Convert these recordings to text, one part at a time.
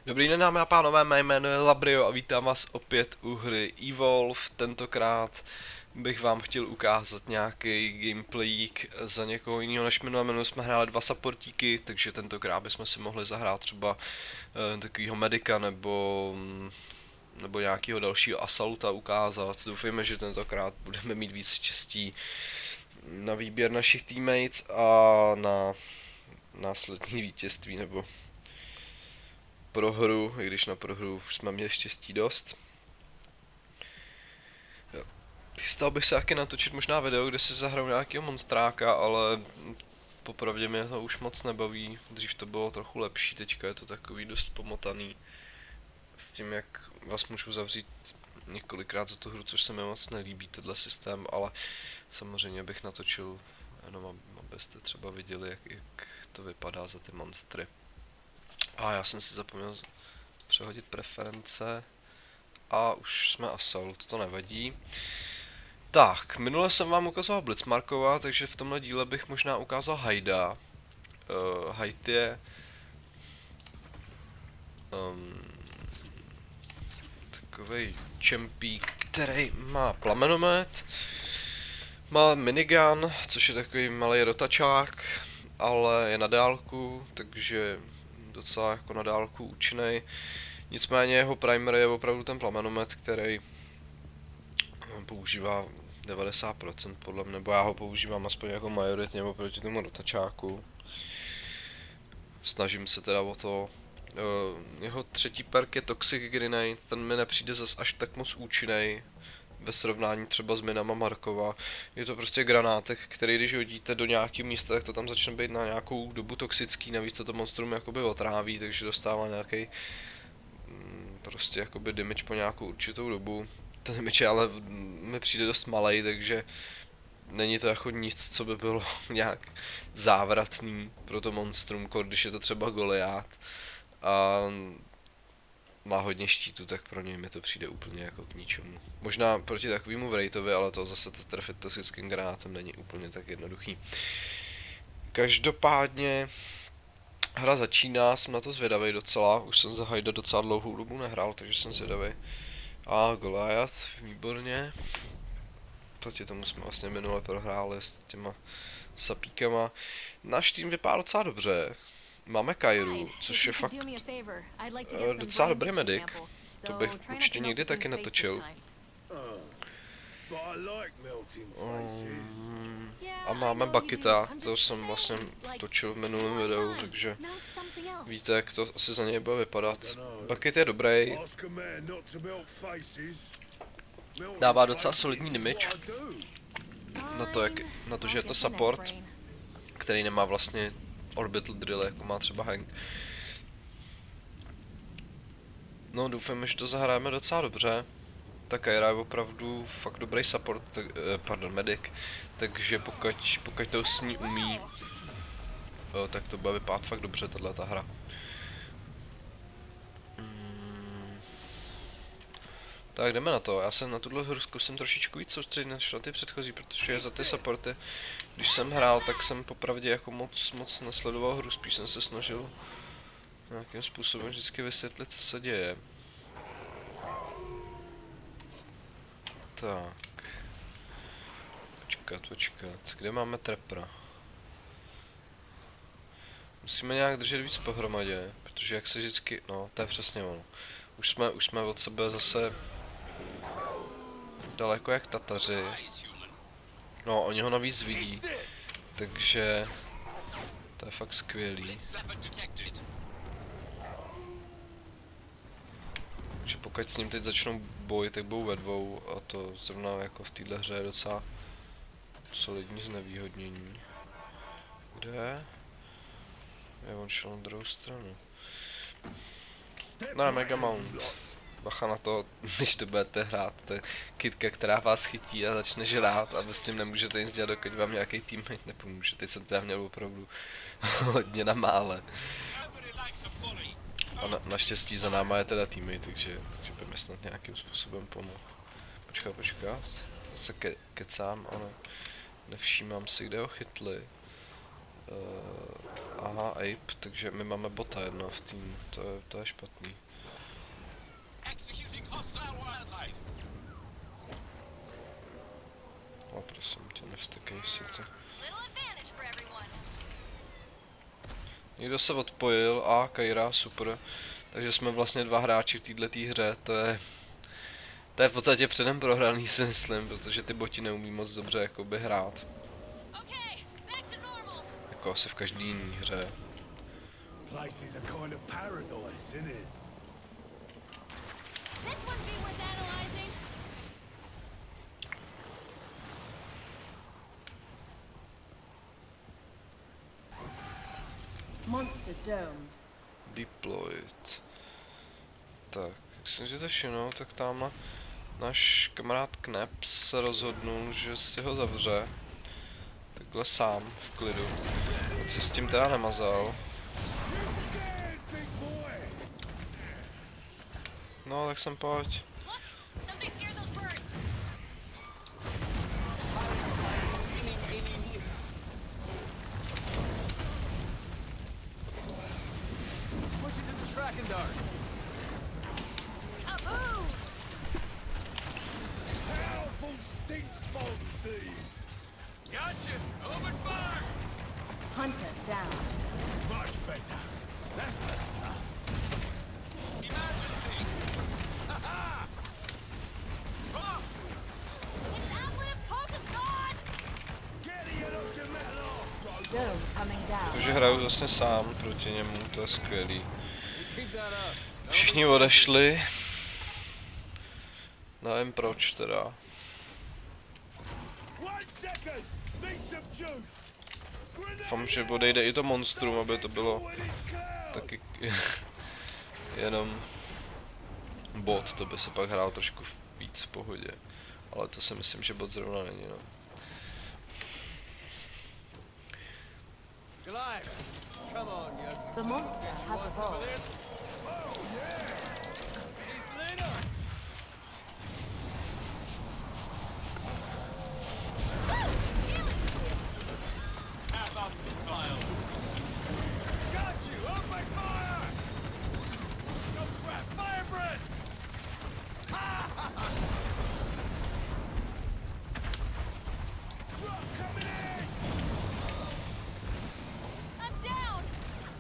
Dobrý den, dámy a pánové, mé jméno je Labrio a vítám vás opět u hry Evolve. Tentokrát bych vám chtěl ukázat nějaký gameplayík za někoho jiného než minule jsme hráli dva supportíky, takže tentokrát bychom si mohli zahrát třeba takovýho medika nebo nějakého dalšího assaulta ukázat. Doufejme, že tentokrát budeme mít víc štěstí na výběr našich teammates a na následní vítězství nebo prohru, i když na prohru už jsme měli štěstí dost. Chystal bych se taky natočit možná video, kde si zahraju nějakého monstráka, ale popravdě mě to už moc nebaví. Dřív to bylo trochu lepší, teďka je to takový dost pomotaný. S tím, jak vás můžu zavřít několikrát za tu hru, což se mi moc nelíbí, tenhle systém, ale samozřejmě bych natočil jenom, abyste třeba viděli, jak to vypadá za ty monstry. A já jsem si zapomněl přehodit preference a už jsme assault, to nevadí. Tak, minule jsem vám ukazoval Blitzmarkova, takže v tomhle díle bych možná ukázal Hyda. Hyde je takovej čempík, který má plamenomet, má minigun, což je takový malý rotačák, ale je na dálku, takže docela jako na dálku účinný. Nicméně jeho primer je opravdu ten plamenomet, který používá 90% podle mě, nebo já ho používám aspoň jako majoritně oproti tomu rotačáku. Snažím se teda o to. Jeho třetí perk je Toxic Grenade, ten mi nepřijde zas až tak moc účinný ve srovnání třeba s minama Markova. Je to prostě granátek, který když hodíte do nějakého místa, tak to tam začne být na nějakou dobu toxický, navíc to monstrum jakoby otráví, takže dostává nějaký prostě jakoby damage po nějakou určitou dobu. Ten damage ale mi přijde dost malej, takže není to jako nic, co by bylo nějak závratný pro to monstrum, když je to třeba Goliát a má hodně štítů, tak pro něj mi to přijde úplně jako k ničemu. Možná proti takovému Wraithovi, ale to zase trefit toxickým granátem není úplně tak jednoduchý. Každopádně hra začíná, jsem na to zvědavý docela, už jsem za Hyda docela dlouhou dobu nehrál, takže jsem zvědavý. A Goliath, výborně. Proti tomu jsme vlastně minule prohráli s těma sapíkama. Náš tým vypadá docela dobře. Máme Kairu, což je fakt docela dobrý medic. To bych určitě někdy taky natočil. A máme Bakita, to jsem vlastně točil v minulém videu, takže víte, jak to asi za něj bude vypadat. Bakit je dobrý. Dává docela solidní damage. Na to, že je to support, který nemá vlastně orbital drill, jako má třeba Hank. No, doufám, že to zahrajeme docela dobře. Ta Kyra je opravdu fakt dobrý support, pardon, medic, takže pokud to s ní umí, tak to bude vypadat fakt dobře, tato hra. Tak jdeme na to, já se na tuhle hru zkusím trošičku víc soustředit než na ty předchozí, protože za ty supporty, když jsem hrál, tak jsem popravdě jako moc nesledoval hru, spíš jsem se snažil nějakým způsobem vždycky vysvětlit, co se děje. Tak. Počkat. Kde máme trapera? Musíme nějak držet víc pohromadě, protože jak se vždycky, no, to je přesně ono. Už jsme od sebe zase daleko jak Tataři. No, oni ho navíc vidí, takže to je fakt skvělý. Takže pokud s ním teď začnou boj, tak budou ve dvou a to zrovna jako v téhle hře je docela solidní znevýhodnění. Kde? Je on šel na druhou stranu. No, Mega Mount. Bacha na to, když to budete hrát, to je kytka, která vás chytí a začne žrát a vy s tím nemůžete nic dělat, dokud vám nějaký teammate nepomůže. Teď jsem teda měl opravdu hodně na mále. A naštěstí za náma je teda teammate, takže by mi snad nějakým způsobem pomohl. Počkat. Se kecám, ale nevšímám si, kde ho chytli. Aha, Ape, takže my máme bota jedno v týmu, to je špatný. No prosím tě, nevstekej si to. Někdo se odpojil a Kaira, super. Takže jsme vlastně 2 hráči v této hře, to je v podstatě předem prohraný, si myslím, protože ty boti neumí moc dobře jakoby hrát. Jako asi v každý jiný hře. Monster domed. Deployed. Tak, myslím, že to všechno, tak tamhle náš kamarád Kneps se rozhodnul, že si ho zavře. Takhle sám, v klidu. On se s tím teda nemazal. No, tak sem pojď. Hunter down. Much better. That's the stuff. Emergency! Ha-ha! Dome coming down. Takže hraju vlastně sám proti němu, to je skvělý. Všichni odešli. Nevím proč teda. Doufám, že odejde i to monstrum, aby to bylo taky jenom bot, to by se pak hrál trošku víc v pohodě. Ale to si myslím, že bot zrovna není, no. The monster has evolved.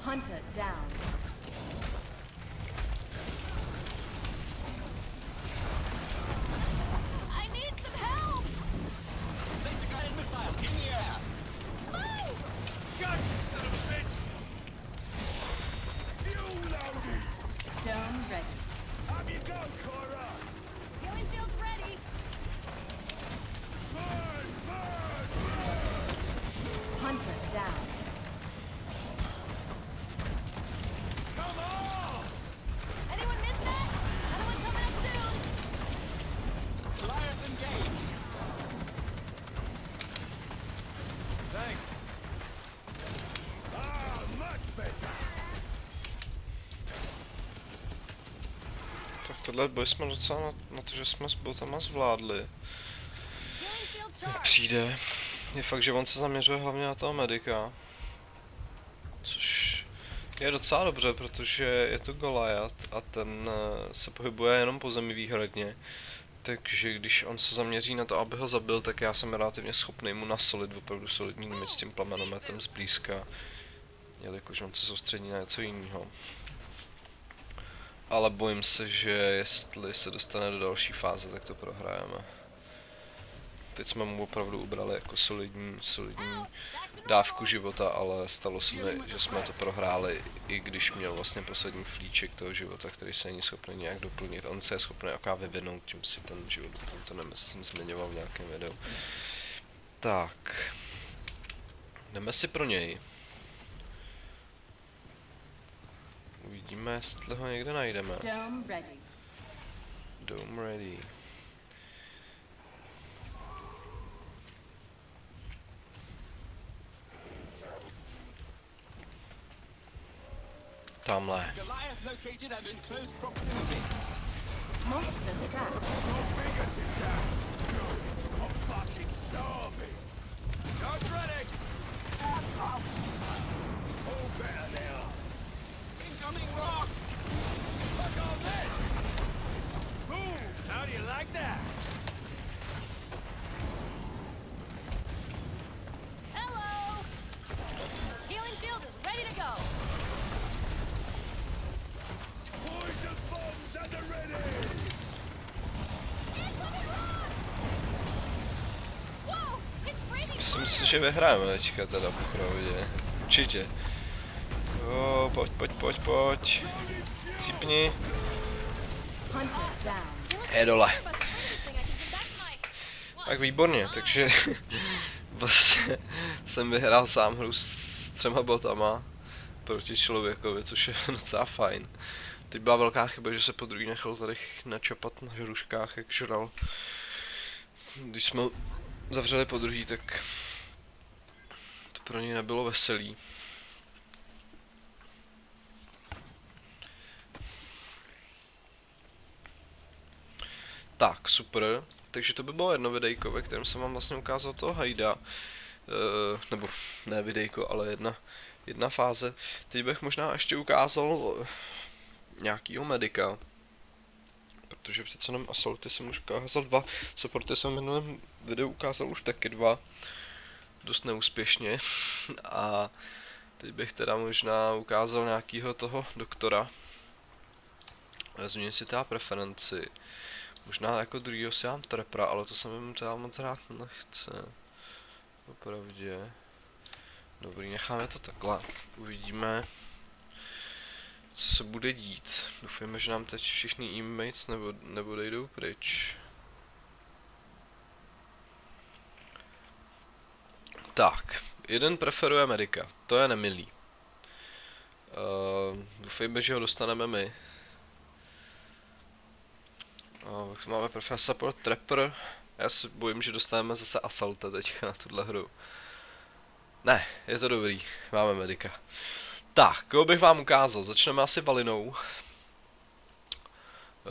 Hunter down. I need some help! Laser guided missile in the air. Move! Gotcha, son of a bitch! Fuel loaded! Dome ready. Up you go, Cora! Healing field's ready. Burn, burn, burn! Hunter down. Come on! Anyone miss that? Another one coming up soon. Goliath engage! Thanks. Ah, much better! Tak tohle boj jsme docela na to, že jsme s botama zvládli. Healing field charge. Přijde. Je fakt, že on se zaměřuje hlavně na toho medika. Což je docela dobře, protože je to Goliath a ten se pohybuje jenom po zemi výhradně. Takže když on se zaměří na to, aby ho zabil, tak já jsem relativně schopný mu nasolit opravdu solidní limit s tím plamenometem zblízka. Jelikož on se soustředí na něco jiného. Ale bojím se, že jestli se dostane do další fáze, tak to prohrajeme. Teď jsme mu opravdu ubrali jako solidní dávku života, ale stalo se mi, že jsme to prohráli, i když měl vlastně poslední flíček toho života, který se není schopný nějak doplnit. On se je schopný jaká vyvinout, tím si ten život doplnit, to nevím, jestli jsem zmiňoval v nějakém videu. Tak. Jdeme si pro něj. Uvidíme, jestli ho někde najdeme. Dome ready. Dome ready. Tamhle. Goliath located and in close proximity. Monster trapped. I'm fucking starving. Guards ready! All better now. Incoming rock! Fuck on this! Boom! How do you like that? Hello! Healing field is ready to go. Poison bombs at the ready! Incoming rock! Whoa! It's breathing Myslím si, že vyhrajeme teďka teda popravdě. Určitě. Jo, pojď. Cípni. Hunter down. Je dole. Tak výborně, takže vlastně jsem vyhrál sám hru s 3 botama proti člověkovi, což je docela fajn. Teď byla velká chyba, že se po druhý nechal tady načapat na žruškách, jak žral. Když jsme zavřeli po druhý, tak to pro něj nebylo veselý. Tak, super. Takže to by bylo jedno videjko, ve kterém jsem vám vlastně ukázal toho hajda. Nebo ne videjko, ale jedna fáze. Teď bych možná ještě ukázal nějakýho medika. Protože přece jenom Assaulty jsem už ukázal 2. Supporty jsem v minulém videu ukázal už taky 2. Dost neúspěšně. A teď bych teda možná ukázal nějakýho toho doktora. Změním si teda preferenci. Možná jako druhýho si dám Trapera, ale to se mi teda moc rád nechce. Opravdě. Dobrý, necháme to takhle. Uvidíme, co se bude dít. Doufujeme, že nám teď všichni teammates neodejdou pryč. Tak, jeden preferuje medika, to je nemilý. Doufejme, že ho dostaneme my. Máme prefer support Trapper. Já se bojím, že dostaneme zase Assaulta teďka na tuhle hru. Ne, je to dobrý, máme medika. Tak, koho bych vám ukázal, začneme asi Valinou.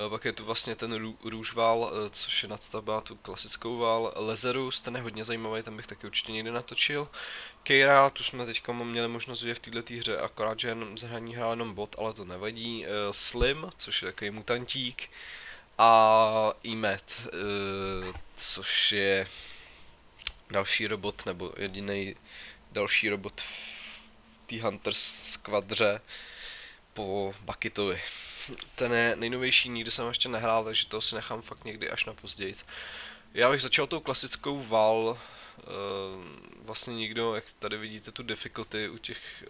Pak je tu vlastně ten růžval, což je nadstavba tu klasickou val. Lazarus, ten je hodně zajímavý, ten bych taky určitě někdy natočil. Keira, tu jsme teďka měli možnost vidět v této hře, akorát, že jenom zahraní hrál jenom bot, ale to nevadí. Slim, což je takový mutantík. A Emmet, což je další robot, nebo jediný další robot v té Hunters skvadře po Bucketovi. Ten je nejnovější, nikdy jsem ještě nehrál, takže toho si nechám fakt někdy až na později. Já bych začal tou klasickou val, vlastně nikdo, jak tady vidíte tu difficulty u těch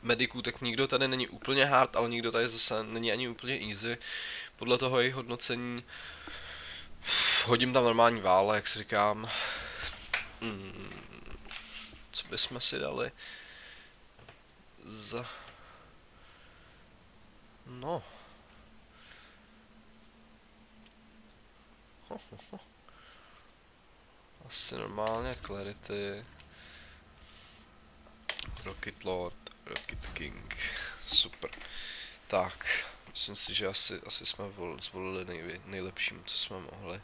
mediků, tak nikdo tady není úplně hard, ale nikdo tady zase není ani úplně easy. Podle toho jejich hodnocení hodím tam normální vále, jak si říkám. Co bychom si dali za... No. Asi normálně Clarity. Rocket Lord, Rocket King. Super. Tak, myslím si, že asi jsme zvolili nejlepším, co jsme mohli.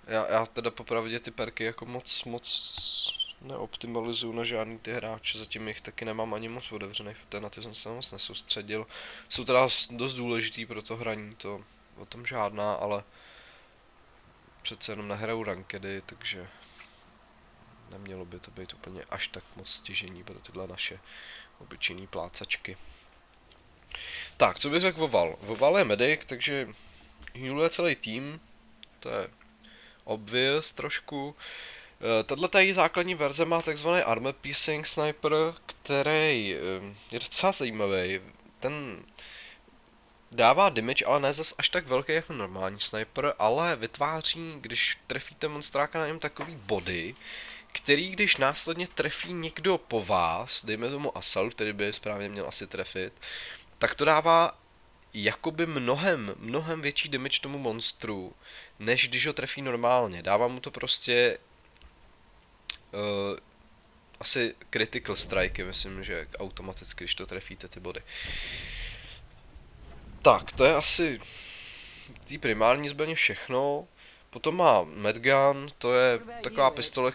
Já teda popravdě ty perky jako moc neoptimalizuju na žádný ty hráče, zatím jich taky nemám ani moc otevřených, protože na ty jsem se moc nesoustředil. Jsou teda dost důležitý pro to hraní, to o tom žádná, ale přece jenom nehraju rankedy, takže nemělo by to být úplně až tak moc stěžení pro tyhle naše obyčejný plácačky. Tak, co bych řekl o Val? O Val je medic, takže healuje celý tým, to je obvious trošku. Tato její základní verze má takzvaný armor piercing sniper, který je docela zajímavý. Ten dává damage, ale ne zas až tak velký jako normální sniper, ale vytváří, když trefíte monstráka na něm, takový body, který když následně trefí někdo po vás, dejme tomu Assault, který by správně měl asi trefit, tak to dává jakoby mnohem větší damage tomu monstru, než když ho trefí normálně. Dává mu to prostě asi critical strike, myslím, že automaticky, když to trefíte ty body. Tak, to je asi té primární zbraně všechno. Potom má Medgun, to je taková pistole,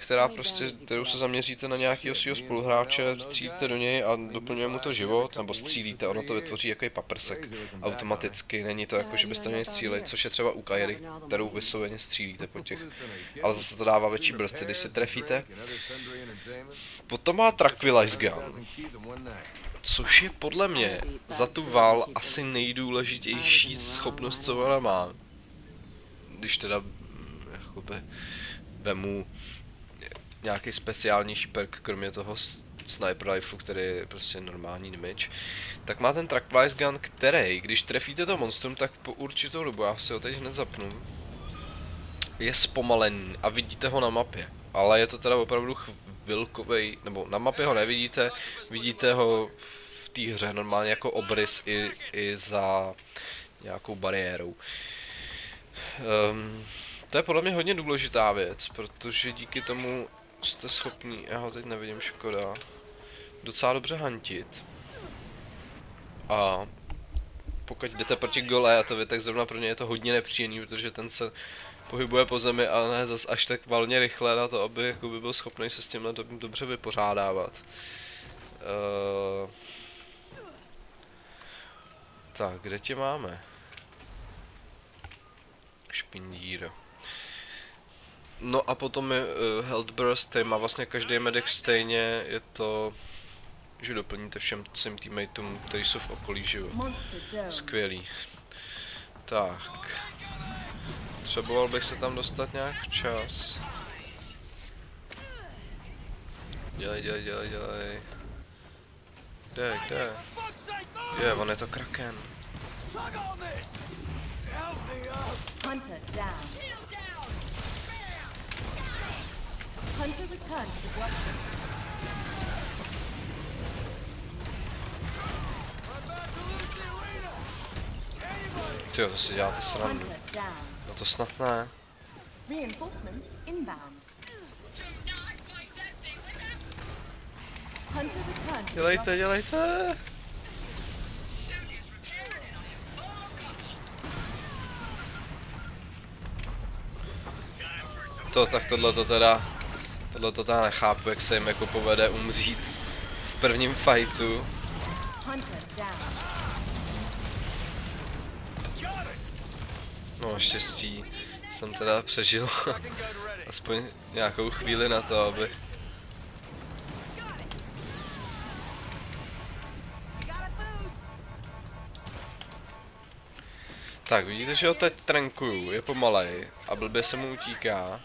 kterou se zaměříte na nějakého svého spoluhráče, střílíte do něj a doplňuje mu to život, nebo střílíte, ono to vytvoří jako paprsek automaticky, není to jako, že byste měli střílet, což je třeba u Kairy, kterou vysloveně střílíte po těch, ale zase to dává větší brzdy, když se trefíte. Potom má Tranquilize Gun, což je podle mě za tu vál asi nejdůležitější schopnost, co ona má. Když teda jakoby vemu nějaký speciálnější perk, kromě toho sniper rifle, který je prostě normální damage, tak má ten Tranquilize Gun, který, když trefíte to monstrum, tak po určitou dobu, já si ho teď hned zapnu, je zpomalený a vidíte ho na mapě. Ale je to teda opravdu chvilkovej, nebo na mapě ho nevidíte, vidíte ho v té hře normálně jako obrys i za nějakou bariérou. To je podle mě hodně důležitá věc, protože díky tomu jste schopni, já ho teď nevidím, škoda, docela dobře hantit. A pokud jdete proti Goliatovi, tak zrovna pro ně je to hodně nepříjemný, protože ten se pohybuje po zemi a ne zas až tak valně rychle na to, aby jakoby byl schopný se s tímhle dobře vypořádávat. Tak, kde tě máme? Špindír. No a potom je Health Burst, který má vlastně každý medic stejně, je to, že doplníte všem svým teammateům, kteří jsou v okolí, že jo. Skvělý. Tak. Potřeboval bych se tam dostat nějak včas. Dělej. Kde? Je, on je to Kraken. Hunter down. Hunter return to the dropship. Tyjo, to si děláte srandu. Hunter down. No to snad ne. Reinforcements inbound. Hunter return to the dropship. Dělejte. Tak tohle to teda nechápu, jak se jim jako povede umřít v prvním fightu. Hunter down. No štěstí, jsem teda přežil aspoň nějakou chvíli na to, aby... Tak, vidíte, že ho teď trankuju, je pomalej a blbě se mu utíká.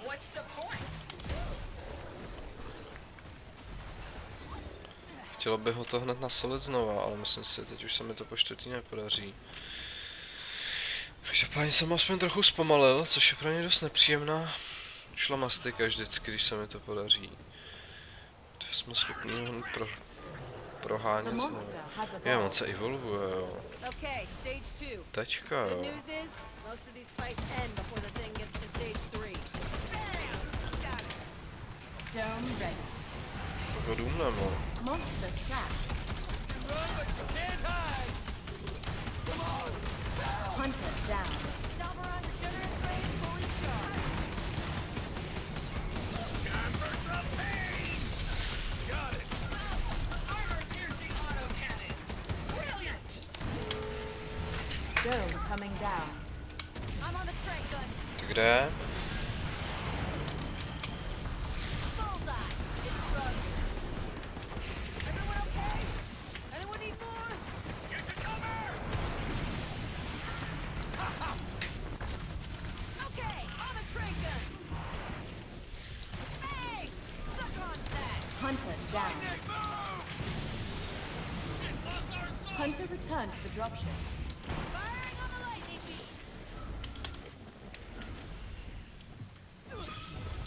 Chtělo by ho to hned nasolit znova, ale myslím si, teď už se mi to po čtvrtý nepodaří. Každopádně jsem aspoň trochu zpomalil, což je pro mě dost nepříjemná šlamastika vždycky, když se mi to podaří. To jsme schopni ho hned prohánět znovu. Je, on se evolvuje, jo. Okay, stage 2. Teďka, Good jo. news is, most of these fights end before the thing gets to stage 3. Dome ready. Ho důmnem, no. Monster trapped. Hunter down. Salvaron sugar and grain fully charged. Dome coming down. I'm on the train gun. Ty kde? Bullseye. It's rugged. Everyone okay? Anyone need more? Get to cover! Okay, on the train gun. Hey, suck on that. Hunter down. Hunter return to the dropship. Firing on the lightning beam.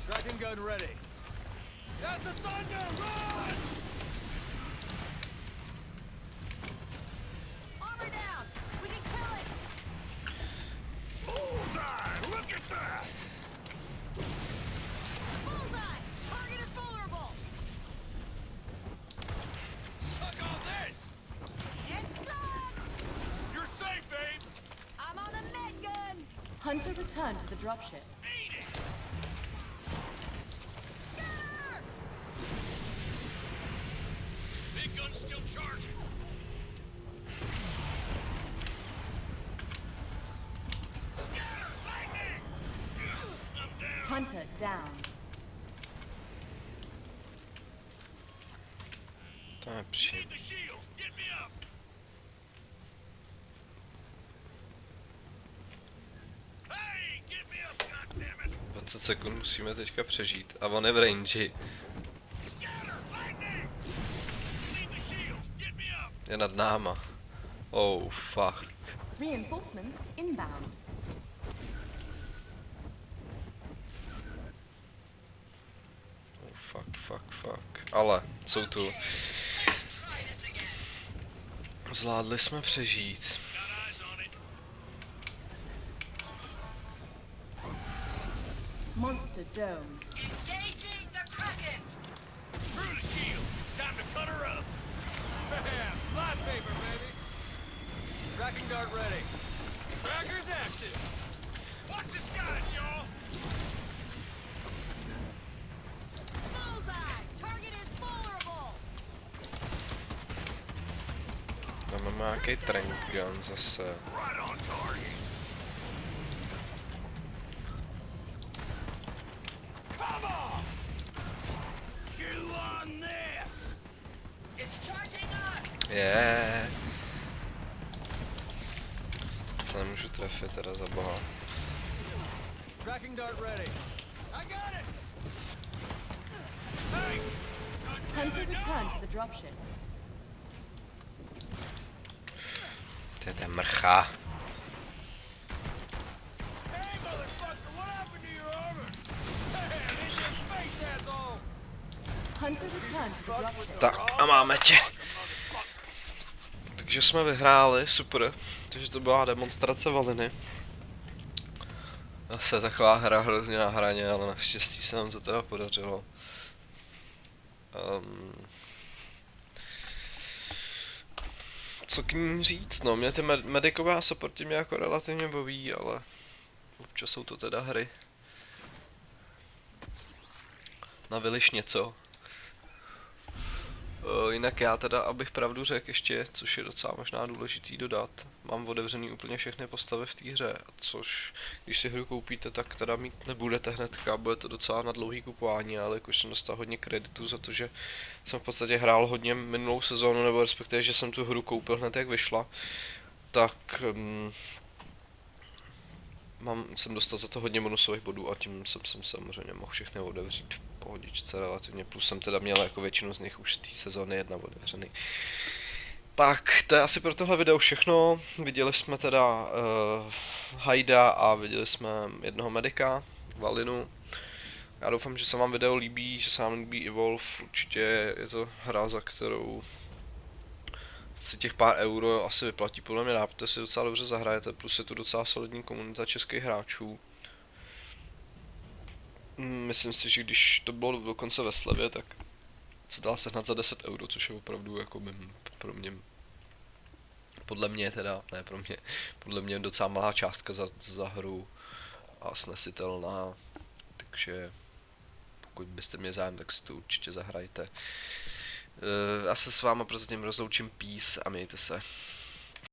Tracking gun ready. That's the thunder! Run! Armor down. We can kill it. Bullseye! Look at that! Bullseye. Target is vulnerable. Suck on this! It's done. You're safe, babe! I'm on the med gun. Hunter return to the dropship. Eat it! Hunter down. To je příjemné. Need the shield. Get me up. Hey, get me up, goddammit. 20 sekund musíme teďka přežít a on je v range. Scatter, lightning. Need the shield. Get me up. Je nad náma. Oh fuck. Reinforcements inbound. Oh fuck. Ale jsou tu. Zvládli jsme přežít. Got eyes on it. Monster domed. Engaging the Kraken! Screw the shield. It's time to cut her up. Bam! Fly paper, baby. Tracking dart ready. Tracker's active. Watch the skies, y'all. Bullseye! Target is vulnerable! Tam máme nějaký trank gun zase. Right on target. Come on! Chew on this. It's charging up! Je. Se nemůžu trefit teda za boha. Tracking dart ready. I got it. Hey! Hunter return to the dropship. To je ten mrcha. Hey, motherfucker! What happened to your armor? Bam! In your face, asshole! Hunter return to the dropship. Tak a máme tě. Takže jsme vyhráli, super. Takže to byla demonstrace Valiny. Zase taková hra hrozně na hraně, ale naštěstí se nám to teda podařilo. Co k ní říct, no, mě ty medikové a supporty mě jako relativně baví, ale občas jsou to teda hry. Na vyliš něco. Jinak já teda, abych pravdu řekl ještě, což je docela možná důležitý dodat, mám otevřený úplně všechny postavy v té hře, což když si hru koupíte, tak teda mít nebudete hnedka, bude to docela na dlouhý kupování, ale jakož jsem dostal hodně kreditu za to, že jsem v podstatě hrál hodně minulou sezónu, nebo respektive, že jsem tu hru koupil hned jak vyšla, tak jsem dostal za to hodně bonusových bodů a tím jsem samozřejmě mohl všechny otevřít v pohodičce relativně, plus jsem teda měl jako většinu z nich už z té sezóny 1 otevřený. Tak, to je asi pro tohle video všechno. Viděli jsme teda Hyda a viděli jsme jednoho medika, Valinu. Já doufám, že se vám video líbí, že se vám líbí Evolve, určitě je to hra, za kterou si těch pár euro asi vyplatí, podle mě protože si docela dobře zahrajete, plus je tu docela solidní komunita českých hráčů. Myslím si, že když to bylo dokonce ve slevě, tak se dá sehnat za 10 euro, což je opravdu jako pro mě, podle mě teda, ne pro mě, podle mě docela malá částka za hru a snesitelná, takže pokud byste měli zájem, tak si to určitě zahrajte. Já se s váma prozatím rozloučím, peace a mějte se.